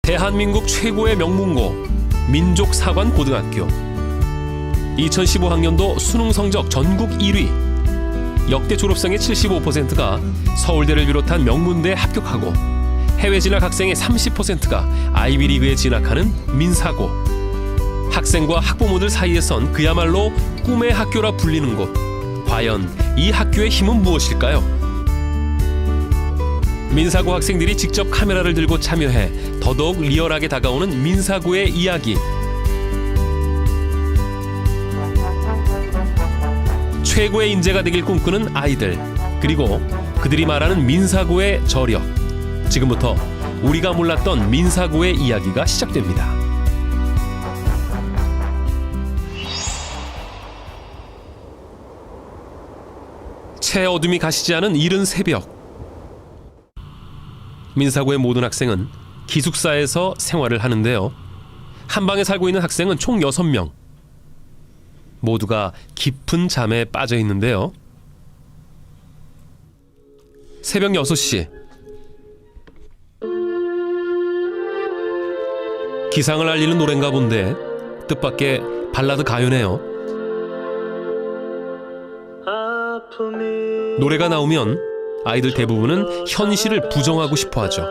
대한민국 최고의 명문고 민족사관고등학교. 2015학년도 수능 성적 전국 1위. 역대 졸업생의 75%가 서울대를 비롯한 명문대에 합격하고 해외 진학 학생의 30%가 아이비리그에 진학하는 민사고. 학생과 학부모들 사이에선 그야말로 꿈의 학교라 불리는 곳. 과연 이 학교의 힘은 무엇일까요? 민사고 학생들이 직접 카메라를 들고 참여해 더더욱 리얼하게 다가오는 민사고의 이야기. 최고의 인재가 되길 꿈꾸는 아이들, 그리고 그들이 말하는 민사고의 저력. 지금부터 우리가 몰랐던 민사고의 이야기가 시작됩니다. 채 어둠이 가시지 않은 이른 새벽. 민사고의 모든 학생은 기숙사에서 생활을 하는데요. 한 방에 살고 있는 학생은 총 6명. 모두가 깊은 잠에 빠져 있는데요. 새벽 6시. 기상을 알리는 노래인가 본데 뜻밖의 발라드 가요네요. 노래가 나오면 아이들 대부분은 현실을 부정하고 싶어 하죠.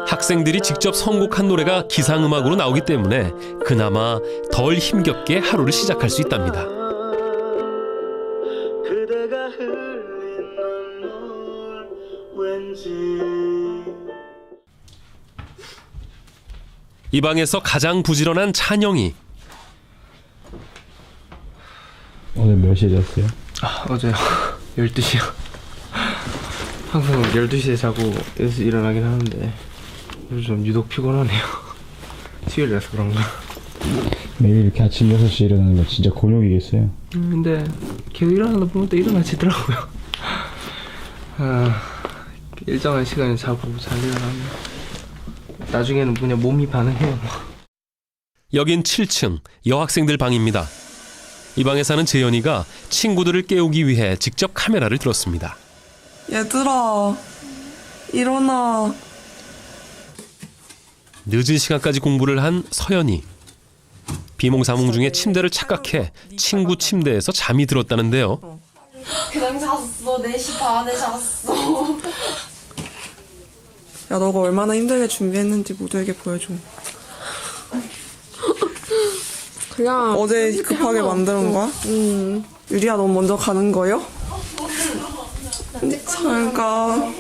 학생들이 직접 선곡한 노래가 기상음악으로 나오기 때문에 그나마 덜 힘겹게 하루를 시작할 수 있답니다. 이 방에서 가장 부지런한 찬영이. 오늘 몇 시에 잤어요? 어제요. 12시요. 항상 12시에 자고 6시 일어나긴 하는데 요즘 유독 피곤하네요. 수요일이라서 그런가. 매일 이렇게 아침 6시에 일어나는 거 진짜 곤욕이겠어요? 근데 계속 일어나다 보면 또 일어나지더라고요. 일정한 시간에 자고 잘 일어나면 나중에는 그냥 몸이 반응해요. 여긴 7층 여학생들 방입니다. 이 방에 사는 재현이가 친구들을 깨우기 위해 직접 카메라를 들었습니다. 얘들아, 일어나. 늦은 시간까지 공부를 한 서연이. 비몽사몽 중에 침대를 착각해 친구 침대에서 잠이 들었다는데요. 그냥 잤어. 4시 반에 잤어. 야, 너가 얼마나 힘들게 준비했는지 모두에게 보여줘. 그냥 어제 급하게 만드는 거야? 유리야, 너 먼저 가는 거요? 잘 가.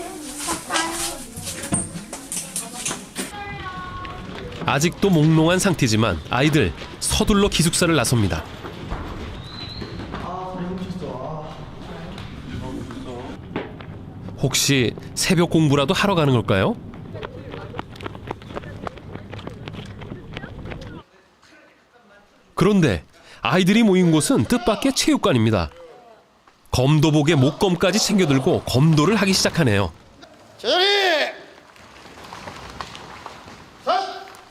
아직도 몽롱한 상태지만 아이들 서둘러 기숙사를 나섭니다. 혹시 새벽 공부라도 하러 가는 걸까요? 그런데 아이들이 모인 곳은 뜻밖의 체육관입니다. 검도복에 목검까지 챙겨들고 검도를 하기 시작하네요.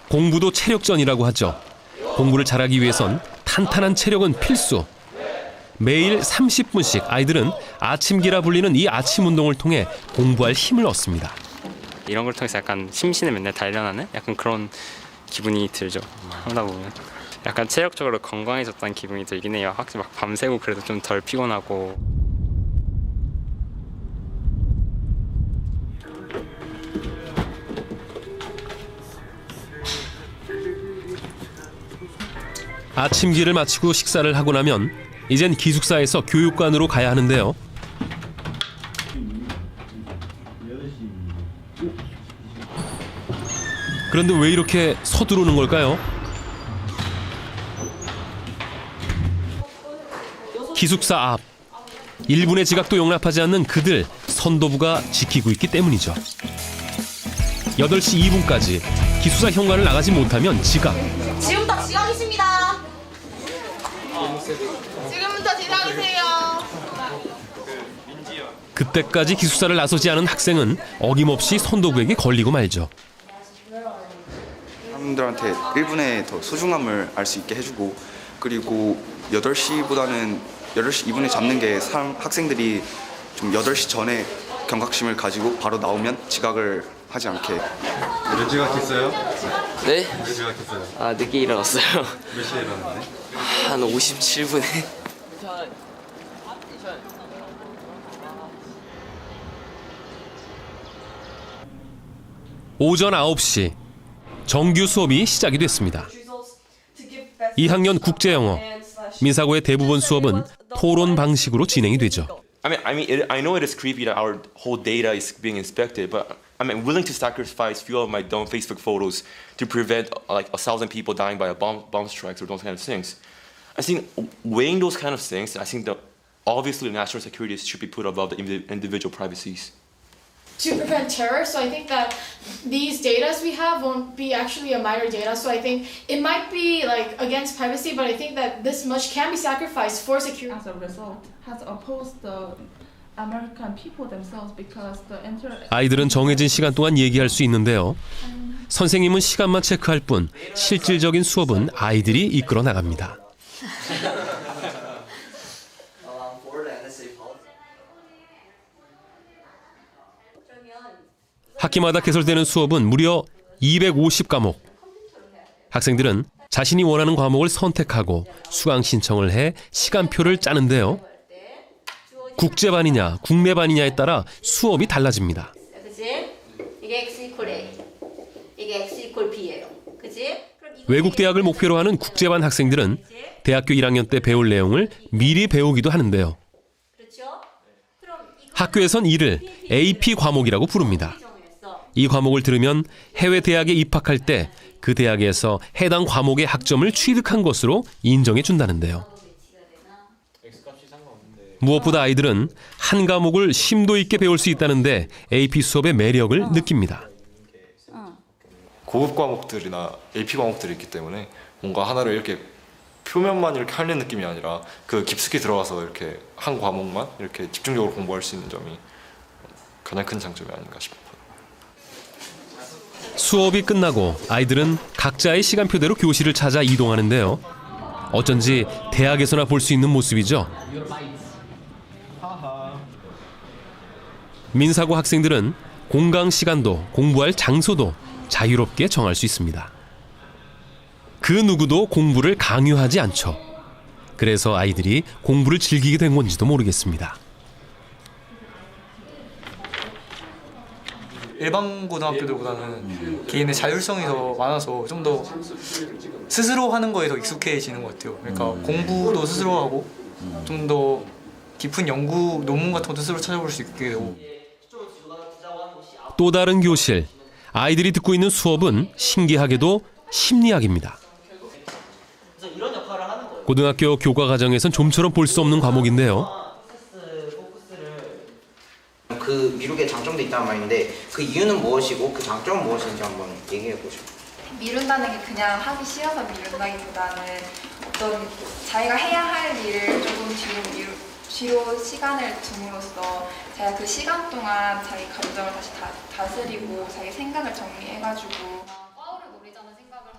공부도 체력전이라고 하죠. 공부를 잘하기 위해선 탄탄한 체력은 필수. 매일 30분씩 아이들은 아침기라 불리는 이 아침 운동을 통해 공부할 힘을 얻습니다. 이런 걸 통해서 약간 심신을 맨날 단련하는 약간 그런 기분이 들죠. 하다 보면 약간 체력적으로 건강해졌다는 기분이 들긴 해요. 확실히 막 밤새고 그래도 좀 덜 피곤하고. 아침기를 마치고 식사를 하고 나면 이젠 기숙사에서 교육관으로 가야 하는데요. 그런데 왜 이렇게 서두르는 걸까요? 기숙사 앞. 1분의 지각도 용납하지 않는 그들 선도부가 지키고 있기 때문이죠. 8시 2분까지 기숙사 현관을 나가지 못하면 지각. 지금부터 지각이십니다. 지금부터 지각이세요. 그때까지 기숙사를 나서지 않은 학생은 어김없이 선도부에게 걸리고 말죠. 사람들한테 1분의 더 소중함을 알 수 있게 해주고, 그리고 8시보다는 8시 2분에 잡는 게 학생들이 좀 8시 전에 경각심을 가지고 바로 나오면 지각을 하지 않게. 몇 시간 켰어요? 네? 몇 시간 켰어요? 아 늦게 일어났어요. 몇 시에 일어났는데? 한 57분에. 오전 9시 정규 수업이 시작이 됐습니다. 2학년 국제영어 민사고의 대부분 수업은 토론 방식으로 진행이 되죠. I know it is creepy that our whole data is being inspected, but I'm willing to sacrifice few of my dumb Facebook photos to prevent like 1,000 people dying by a bomb strikes or those kind of things. I think weighing those kind of things, I think that obviously national security should be put above the individual privacies. To prevent terror, so I think that these data we have won't be actually a minor data. So I think it might be like against privacy, but I think that this much can be sacrificed for security. As a result, has opposed the American people themselves because the 아이들은 정해진 시간 동안 얘기할 수 있는데요. 선생님은 시간만 체크할 뿐 실질적인 수업은 아이들이 이끌어 나갑니다. 학기마다 개설되는 수업은 무려 250과목. 학생들은 자신이 원하는 과목을 선택하고 수강 신청을 해 시간표를 짜는데요. 국제반이냐 국내반이냐에 따라 수업이 달라집니다. 그치? 이게 X 이퀄 A, 이게 X 이퀄 B예요. 그치? 외국 대학을 목표로 하는 국제반 학생들은 대학교 1학년 때 배울 내용을 미리 배우기도 하는데요. 학교에선 이를 AP 과목이라고 부릅니다. 이 과목을 들으면 해외 대학에 입학할 때 그 대학에서 해당 과목의 학점을 취득한 것으로 인정해 준다는데요. 무엇보다 아이들은 한 과목을 심도 있게 배울 수 있다는데 AP 수업의 매력을 느낍니다. 고급 과목들이나 AP 과목들이 있기 때문에 뭔가 하나를 이렇게 표면만 이렇게 하는 느낌이 아니라 그 깊숙이 들어가서 이렇게 한 과목만 이렇게 집중적으로 공부할 수 있는 점이 가장 큰 장점이 아닌가 싶어요. 수업이 끝나고 아이들은 각자의 시간표대로 교실을 찾아 이동하는데요. 어쩐지 대학에서나 볼 수 있는 모습이죠. 민사고 학생들은 공강 시간도 공부할 장소도 자유롭게 정할 수 있습니다. 그 누구도 공부를 강요하지 않죠. 그래서 아이들이 공부를 즐기게 된 건지도 모르겠습니다. 일반 고등학교들보다는 개인의 자율성이 더 많아서 좀 더 스스로 하는 거에 더 익숙해지는 것 같아요. 그러니까 공부도 스스로 하고 좀 더 깊은 연구 논문 같은 것도 스스로 찾아볼 수 있게 되고. 또 다른 교실, 아이들이 듣고 있는 수업은 신기하게도 심리학입니다. 고등학교 교과 과정에선 좀처럼 볼 수 없는 과목인데요. 그 미루기의 장점도 있다는 말인데 그 이유는 무엇이고 그 장점은 무엇인지 한번 얘기해 보시죠. 미룬다는 게 그냥 하기 싫어서 미룬다기보다는 어떤 자기가 해야 할 일을 조금 뒤로 시간을 둠으로써 자기가 그 시간 동안 자기 감정을 다시 다스리고 자기 생각을 정리해가지고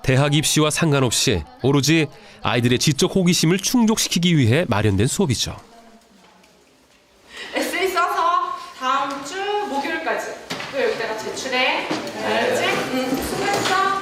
대학 입시와 상관없이 오로지 아이들의 지적 호기심을 충족시키기 위해 마련된 수업이죠. 에세이 써서 다음 주 목요일까지 또 여기다가 제출해. 알았지? 수고했어.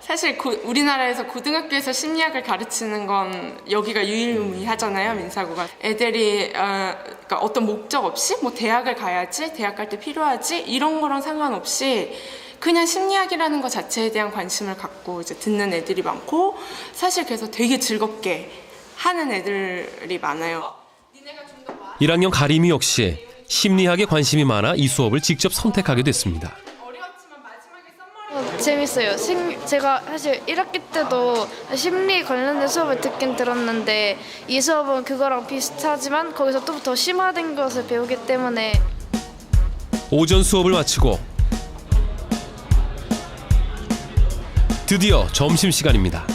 사실 우리나라에서 고등학교에서 심리학을 가르치는 건 여기가 유일무이하잖아요, 민사고가. 애들이 그러니까 어떤 목적 없이 뭐 대학을 가야지, 대학 갈 때 필요하지 이런 거랑 상관없이 그냥 심리학이라는 것 자체에 대한 관심을 갖고 이제 듣는 애들이 많고 사실 그래서 되게 즐겁게 하는 애들이 많아요. 1학년 가림이 역시 심리학에 관심이 많아 이 수업을 직접 선택하게 됐습니다. 재밌어요. 제가 사실 1학기 때도 심리 관련된 수업을 듣긴 들었는데 이 수업은 그거랑 비슷하지만 거기서 또 더 심화된 것을 배우기 때문에 오전 수업을 마치고 드디어 점심시간입니다.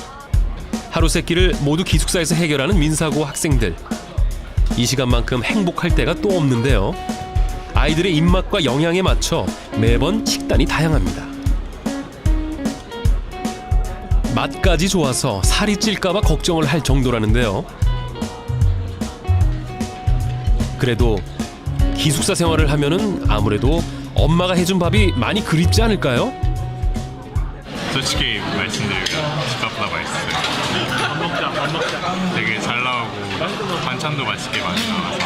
하루 세끼를 모두 기숙사에서 해결하는 민사고 학생들. 이 시간만큼 행복할 때가 또 없는데요. 아이들의 입맛과 영양에 맞춰 매번 식단이 다양합니다. 맛까지 좋아서 살이 찔까봐 걱정을 할 정도라는데요. 그래도 기숙사 생활을 하면은 아무래도 엄마가 해준 밥이 많이 그립지 않을까요? 솔직히 말씀드리면 집밥보다 맛있어요. 밥 먹자. 되게 잘 나오고 반찬도 맛있게 많이 나와서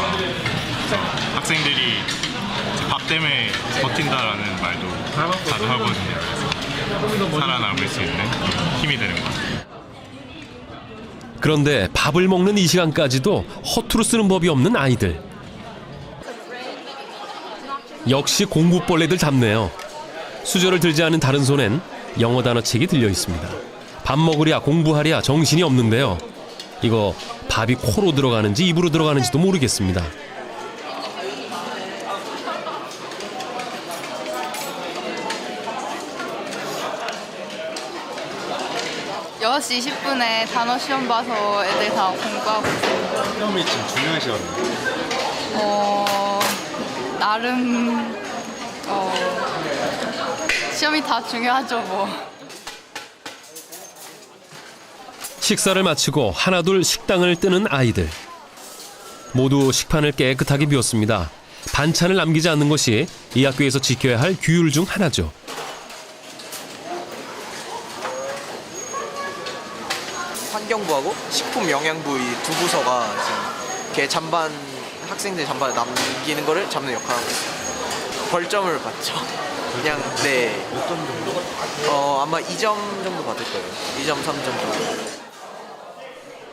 학생들이 밥 때문에 버틴다라는 말도 자주 하거든요. 그래서 살아남을 수 있는 힘이 되는 것 같아요. 그런데 밥을 먹는 이 시간까지도 허투루 쓰는 법이 없는 아이들. 역시 공부벌레들 잡네요. 수저를 들지 않은 다른 손엔 영어 단어책이 들려 있습니다. 밥 먹으랴 공부하랴 정신이 없는데요. 이거 밥이 코로 들어가는지 입으로 들어가는지도 모르겠습니다. 6시 20분에 단어 시험 봐서 애들 다 공부하고 있어요. 시험이 지금 중요한 시간이에요? 나름 시험이 다 중요하죠 뭐. 식사를 마치고 하나둘 식당을 뜨는 아이들. 모두 식판을 깨끗하게 비웠습니다. 반찬을 남기지 않는 것이 이 학교에서 지켜야 할 규율 중 하나죠. 환경부하고 식품영양부 이 두 부서가 지금 걔 잔반 학생들 잔반에 남기는 거를 잡는 역할을 하고 있어요. 벌점을 받죠. 그냥 네. 몇 점 정도? 아마 2점 정도 받을 거예요. 2점, 3점 정도.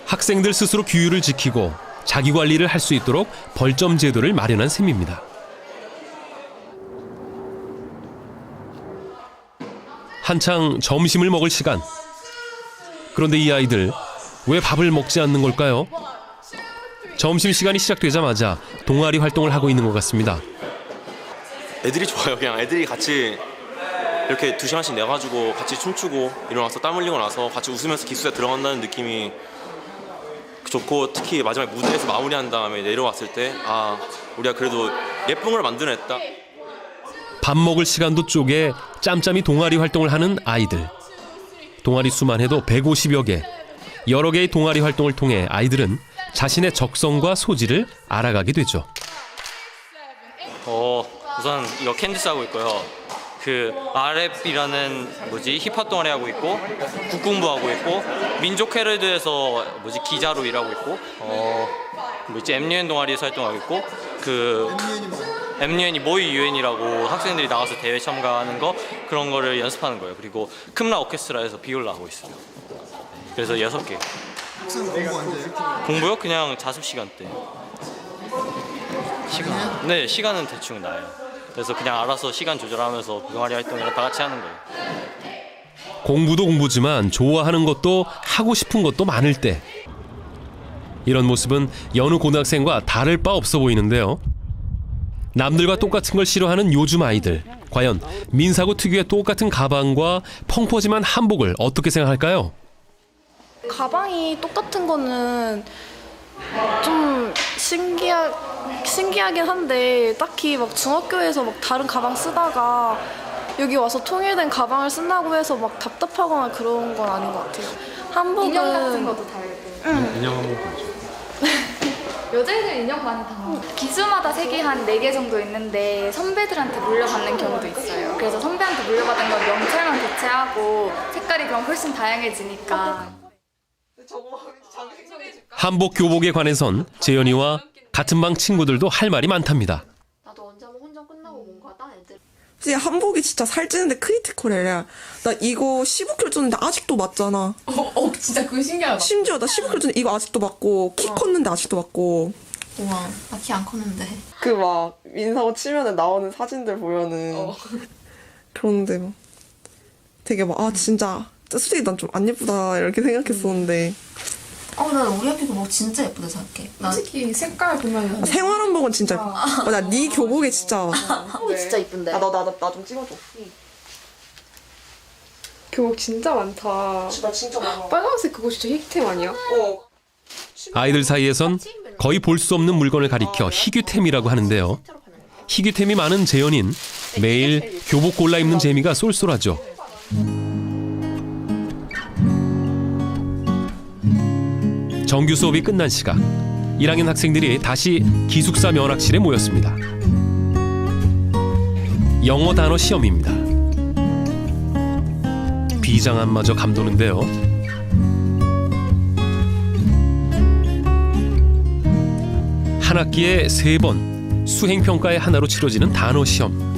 학생들 스스로 규율을 지키고 자기 관리를 할 수 있도록 벌점 제도를 마련한 셈입니다. 한창 점심을 먹을 시간. 그런데 이 아이들 왜 밥을 먹지 않는 걸까요? 점심시간이 시작되자마자 동아리 활동을 하고 있는 것 같습니다. 애들이 좋아요. 그냥 애들이 같이 이렇게 2시간씩 내가지고 같이 춤추고 일어나서 땀 흘리고 나서 같이 웃으면서 기숙사에 들어간다는 느낌이 좋고, 특히 마지막에 무대에서 마무리한 다음에 내려왔을 때 아, 우리가 그래도 예쁜 걸 만들어냈다. 밥 먹을 시간도 쪼개 짬짬이 동아리 활동을 하는 아이들. 동아리 수만 해도 150여 개. 여러 개의 동아리 활동을 통해 아이들은 자신의 적성과 소질을 알아가게 되죠. 우선 이거 캔디스 하고 있고요. 그 RF이라는 힙합 동아리 하고 있고, 국궁부 하고 있고, 민족 헤럴드에서 기자로 일하고 있고, MUN 동아리에서 활동하고 있고, 그 MUN이 모의 유엔이라고 학생들이 나가서 대회 참가하는 거, 그런 거를 연습하는 거예요. 그리고 큼라 오케스트라에서 비올라 하고 있어요. 그래서 6개. 공부요? 그냥 자습 시간 때. 네, 시간은 대충 나요. 그래서 그냥 알아서 시간 조절하면서 동아리 활동이랑 다 같이 하는 거예요. 공부도 공부지만 좋아하는 것도 하고 싶은 것도 많을 때. 이런 모습은 여느 고등학생과 다를 바 없어 보이는데요. 남들과 똑같은 걸 싫어하는 요즘 아이들. 과연 민사고 특유의 똑같은 가방과 펑퍼짐한 한복을 어떻게 생각할까요? 가방이 똑같은 거는 좀 신기하긴 한데 딱히 막 중학교에서 막 다른 가방 쓰다가 여기 와서 통일된 가방을 쓴다고 해서 막 답답하거나 그런 건 아닌 것 같아요. 한복은 인형 같은 것도 달고. 응. 인형 한번 보여줘. 여자애들 인형 많이 다. 기수마다 색이 한 4개 정도 있는데 선배들한테 물려받는 경우도 있어요. 그래서 선배한테 물려받은 건 명찰만 교체하고 색깔이 그럼 훨씬 다양해지니까. 한복 교복에 관해선 재현이와 같은 방 친구들도 할 말이 많답니다. 나도 언제 한번 혼자 끝나고 뭔가다 애들. 진짜 한복이 진짜 살찌는데 크리티컬이야. 나 이거 15kg 쪘는데 아직도 맞잖아. 진짜 그거 신기하다. 심지어 나 15kg 쪘는데 이거 아직도 맞고 키 컸는데 아직도 맞고. 우와, 나 키 안 컸는데. 그 막 민사고 치면은 나오는 사진들 보면은 그런데 막 되게 막 아 진짜 솔직히 난 좀 안 예쁘다 이렇게 생각했었는데. 난 우리 학교 교복 진짜 예쁘다 생각해. 솔직히 색깔 보면 생활한복은 진짜 예뻐. 나 네 교복에 진짜. 한복이 진짜 이쁜데. 나 좀 찍어줘. 교복 진짜 많다. 진짜 많아. 빨간색 그거 진짜 힙템 아니야? 아이들 사이에선 거의 볼 수 없는 물건을 가리켜 희귀템이라고 하는데요. 희귀템이 많은 재현인 매일 교복 골라 입는 재미가 쏠쏠하죠. 정규 수업이 끝난 시각, 1학년 학생들이 다시 기숙사 면학실에 모였습니다. 영어 단어 시험입니다. 비장함마저 감도는데요. 한 학기에 3번 수행평가의 하나로 치러지는 단어 시험.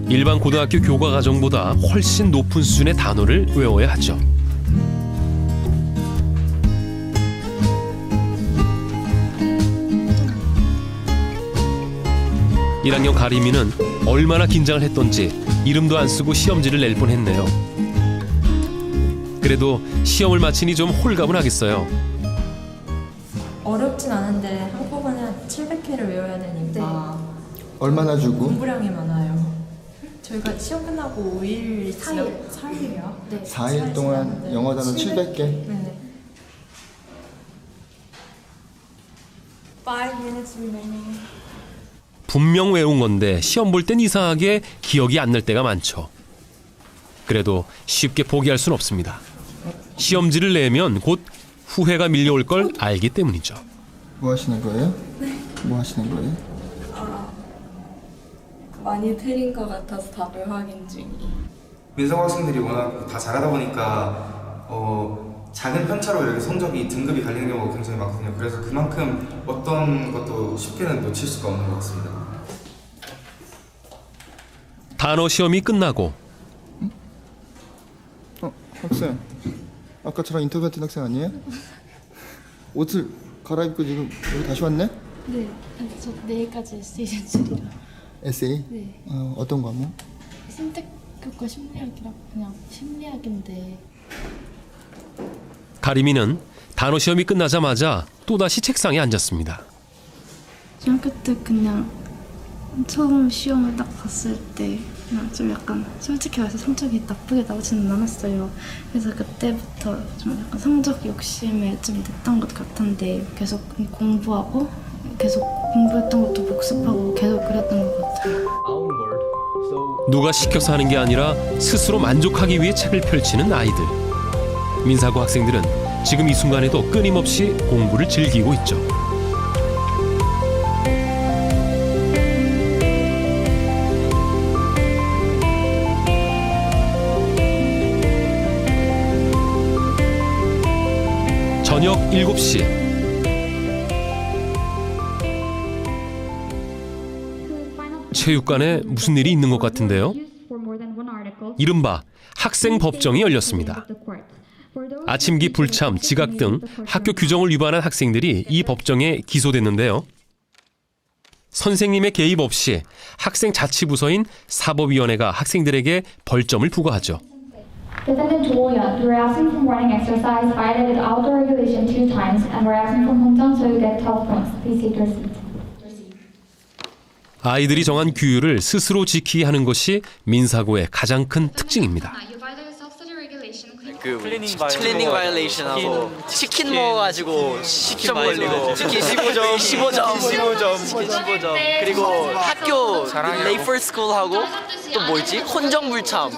일반 고등학교 교과 과정보다 훨씬 높은 수준의 단어를 외워야 하죠. 1학년 가림이는 얼마나 긴장을 했던지 이름도 안 쓰고 시험지를 낼 뻔했네요. 그래도 시험을 마치니 좀 홀가분하겠어요. 어렵진 않은데 한꺼번에 700회를 외워야 되니까 얼마나 주고? 공부량이 많아요. 저희가 시험 끝나고 5일 4일이요? 네. 4일 동안 영어 단어 700개? 네네. 5 minutes remaining. 분명 외운 건데 시험 볼 땐 이상하게 기억이 안 날 때가 많죠. 그래도 쉽게 포기할 순 없습니다. 시험지를 내면 곧 후회가 밀려올 걸 알기 때문이죠. 뭐 하시는 거예요? 네. 뭐 하시는 거예요? 많이 틀린 것 같아서 답을 확인 중이에요. 민사고 학생들이 워낙 다 잘하다 보니까 작은 편차로 이렇게 성적이 등급이 갈리는 경우가 굉장히 많거든요. 그래서 그만큼 어떤 것도 쉽게는 놓칠 수가 없는 것 같습니다. 단어 시험이 끝나고 학생, 아까 저랑 인터뷰했던 학생 아니에요? 옷을 갈아입고 지금 여기 다시 왔네? 네, 저 내일까지 에세이 제출이라. 에세이? 네. 어떤 과목? 선택교과 심리학이라고 그냥 심리학인데. 가림이는 단어 시험이 끝나자마자 또다시 책상에 앉았습니다. 중학교 때 그냥 처음 시험을 딱 봤을 때 그냥 좀 약간 솔직히 말해서 성적이 나쁘게 나오지는 않았어요. 그래서 그때부터 좀 약간 성적 욕심에 좀 냈던 것 같은데 계속 공부하고 계속 공부했던 것도 복습하고 계속 그랬던 것 같아요. 누가 시켜서 하는 게 아니라 스스로 만족하기 위해 책을 펼치는 아이들. 민사고 학생들은 지금 이 순간에도 끊임없이 공부를 즐기고 있죠. 저녁 7시. 체육관에 무슨 일이 있는 것 같은데요. 이른바 학생 법정이 열렸습니다. 아침기 불참, 지각 등 학교 규정을 위반한 학생들이 이 법정에 기소됐는데요. 선생님의 개입 없이 학생 자치부서인 사법위원회가 학생들에게 벌점을 부과하죠. Defendant 조호연, we were absent from running exercise, violated outdoor regulation 2 times, and were absent from hometown, so you get 12 points. Please take your seat. 아이들이 정한 규율을 스스로 지키게 하는 것이 민사고의 가장 큰 특징입니다. 그 클리닝 바이올레이션하고 치킨 먹어가지고 10점 걸리고 치킨 15점 그리고 학교 레이퍼 스쿨하고 또 뭐였지? 혼정불참.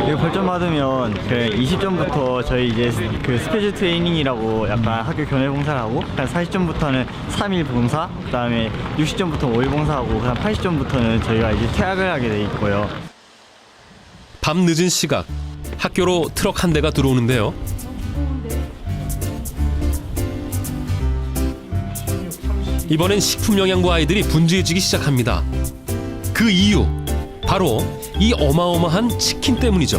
이거 벌점 받으면 그 20점부터 저희 이제 그 스페셜 트레이닝이라고 약간 학교 교내 봉사를 하고 한 40점부터는 3일 봉사, 그다음에 60점부터 5일 봉사하고 그다음 80점부터는 저희가 이제 퇴학을 하게 돼 있고요. 밤 늦은 시각 학교로 트럭 한 대가 들어오는데요. 이번엔 식품영양부 아이들이 분주해지기 시작합니다. 그 이유 바로 이 어마어마한 치킨 때문이죠.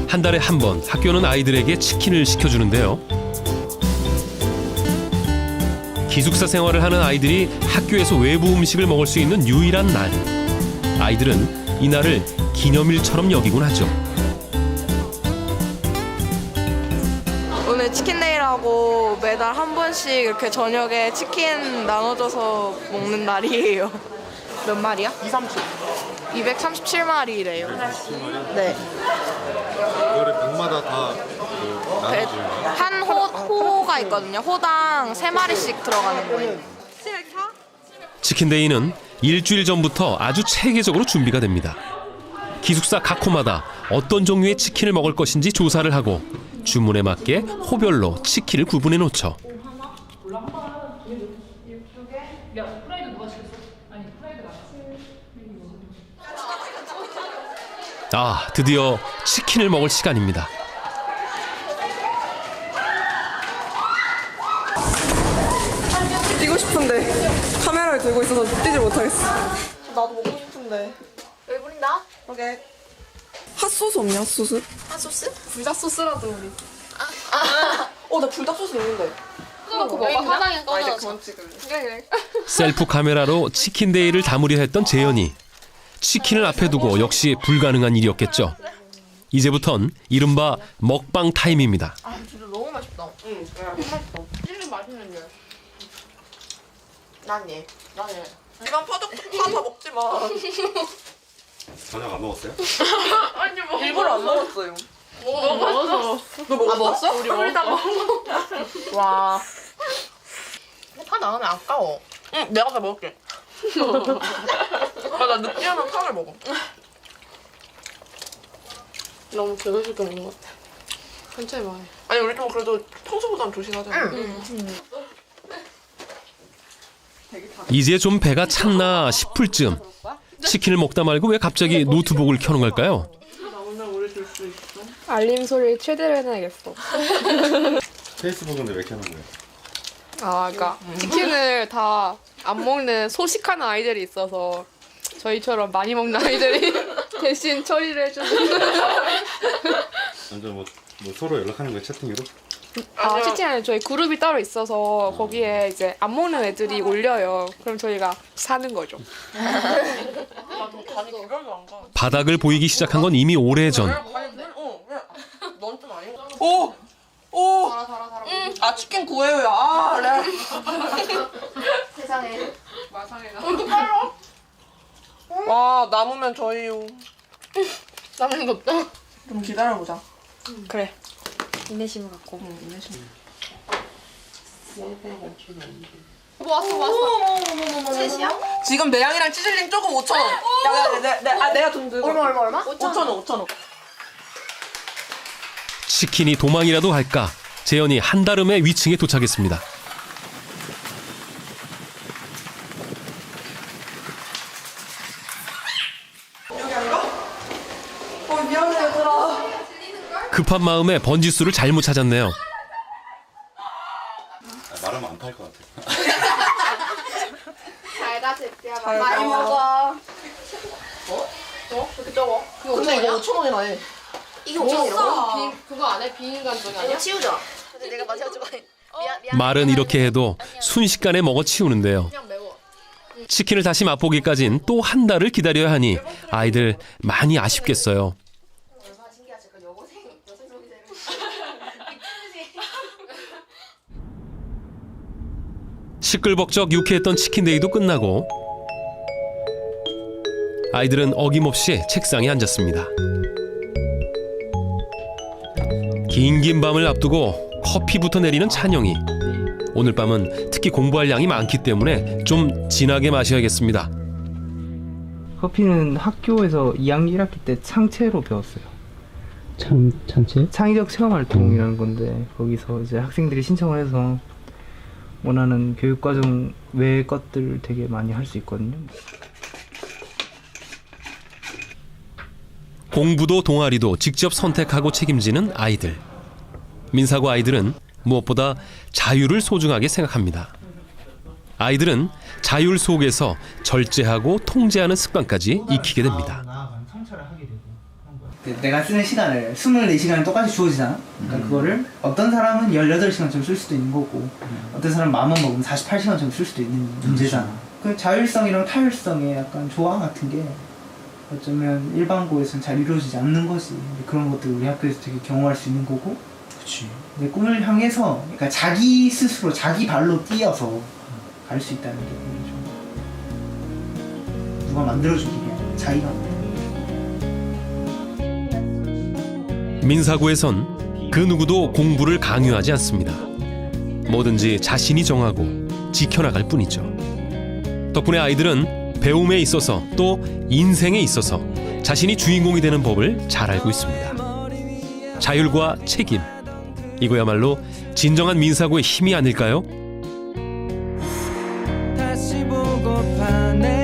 한 달에 한 번 학교는 아이들에게 치킨을 시켜주는데요. 기숙사 생활을 하는 아이들이 학교에서 외부 음식을 먹을 수 있는 유일한 날. 아이들은 이 날을 기념일처럼 여기곤 하죠. 오늘 치킨데이라고 매달 한 번씩 이렇게 저녁에 치킨 나눠줘서 먹는 날이에요. 몇 마리야? 237마리래요. 네. 이거를 방마다 다 한 호가 있거든요. 호당 3마리씩 들어가는 거예요. 치킨데이는 일주일 전부터 아주 체계적으로 준비가 됩니다. 기숙사 각 호마다 어떤 종류의 치킨을 먹을 것인지 조사를 하고 주문에 맞게 호별로 치킨을 구분해 놓죠. 이쪽에 야 프라이드 누가 시켰어? 아니 프라이드가 아, 드디어 치킨을 먹을 시간입니다. 뛰고 싶은데 카메라를 들고 있어서 뛰질 못하겠어. 나도 먹고 싶은데. 왜 부린다? 오케이. 핫소스 없냐, 핫소스? 핫소스? 불닭 소스라도 우리. 나 불닭 소스 있는데. 그거 먹어. 화장에 이제 꺼내서. 그만 찍을래. 그래. 셀프 카메라로 치킨 데이를 담으려 했던 재현이. 치킨을 앞에 두고 역시 불가능한 일이었겠죠. 이제부턴 이른바 먹방 타임입니다. 아 진짜 너무 맛있다. 응, 맛있어. 찌는 맛있는데. 난 얘. 이만 파 먹지 마. 저녁 안 먹었어요? 아니 뭐. 일부러 안 먹었어요. 먹었어. 너 먹었어? 먹었어? 우리 다 먹어. 와. 파 나오면 아까워. 응, 내가 다 먹을게. 나 느끼하면 파를 먹어. 너무 개도시게 먹는 것 같아. 천천히 먹어. 아니 우리 좀 그래도 평소보단 조심하자. 이제 좀 배가 찼나 싶을 즈음 치킨을 먹다 말고 왜 갑자기 노트북을 켜는 걸까요? 나 오늘 오래 줄 수 있어? 알림 소리를 최대로 해놔야겠어. 페이스북인데 왜 켜는 거예요? 아, 그러니까 치킨을 다 안 먹는 소식하는 아이들이 있어서 저희처럼 많이 먹는 아이들이 대신 처리를 해주는. 완전 뭐 서로 연락하는 거예요, 채팅으로? 아, 채팅하는 저희 그룹이 따로 있어서 거기에 이제 안 먹는 애들이 올려요. 그럼 저희가 사는 거죠. 나좀 간이 기별도 안 가. 바닥을 보이기 시작한 건 이미 오래전. 넌좀 아닌가? 오! 오! 아 치킨 구해요야. 아, 그래. 세상에. 마상에나. 또 빨라. 와 남으면 저희요. 남는 거 없다. 좀 기다려보자. 그래. 인내심을 갖고. 인내심. 왔어. 셋이야? 지금 매양이랑 찌질링 조금 5,000원. 내가 돈 들고. 얼마? 5,000원. 치킨이 도망이라도 갈까? 재현이 한달음에 위층에 도착했습니다. 여기 안 가? 미안해 얘들아. 급한 마음에 번지수를 잘못 찾았네요. 말하면 안 팔 것 같아요. 잘가 제띠야. 잘 많이 가. 먹어. 이렇게 적어. 근데 이거 5,000원이나 해. 이게 5,000원이라고? 그거 안에 비인간 돈이 이거 치우자. 근데 내가 마셔주고. 미안. 말은 이렇게 해도 순식간에 먹어 치우는데요. 그냥 매워. 치킨을 다시 맛보기까진 또 한 달을 기다려야 하니 아이들 많이 아쉽겠어요. 얼마나 신기하실까? 여고생 소비자를. 시끌벅적 유쾌했던 치킨데이도 끝나고 아이들은 어김없이 책상에 앉았습니다. 긴 밤을 앞두고 커피부터 내리는 찬영이. 오늘 밤은 특히 공부할 양이 많기 때문에 좀 진하게 마셔야겠습니다. 커피는 학교에서 2학년 1학기 때 창체로 배웠어요. 창체? 창의적 체험활동이라는 건데 거기서 이제 학생들이 신청을 해서 원하는 교육과정 외의 것들을 되게 많이 할 수 있거든요. 공부도 동아리도 직접 선택하고 책임지는 아이들. 민사고 아이들은 무엇보다 자유를 소중하게 생각합니다. 아이들은 자율 속에서 절제하고 통제하는 습관까지 익히게 됩니다. 내가 쓰는 시간을 24시간을 똑같이 주어지잖아. 그러니까 그거를 어떤 사람은 18시간쯤 쓸 수도 있는 거고 어떤 사람은 마음만 먹으면 48시간쯤 쓸 수도 있는 문제잖아. 그 자율성이랑 타율성의 약간 조화 같은 게 어쩌면 일반고에서는 잘 이루어지지 않는 거지. 근데 그런 것들 우리 학교에서 되게 경험할 수 있는 거고. 그치. 내 꿈을 향해서 그러니까 자기 스스로 자기 발로 뛰어서 갈 수 있다는 게 좀 누가 만들어주는 게 아니라 자기가 민사고에선 그 누구도 공부를 강요하지 않습니다. 뭐든지 자신이 정하고 지켜나갈 뿐이죠. 덕분에 아이들은 배움에 있어서 또 인생에 있어서 자신이 주인공이 되는 법을 잘 알고 있습니다. 자율과 책임, 이거야말로 진정한 민사고의 힘이 아닐까요? 한복판에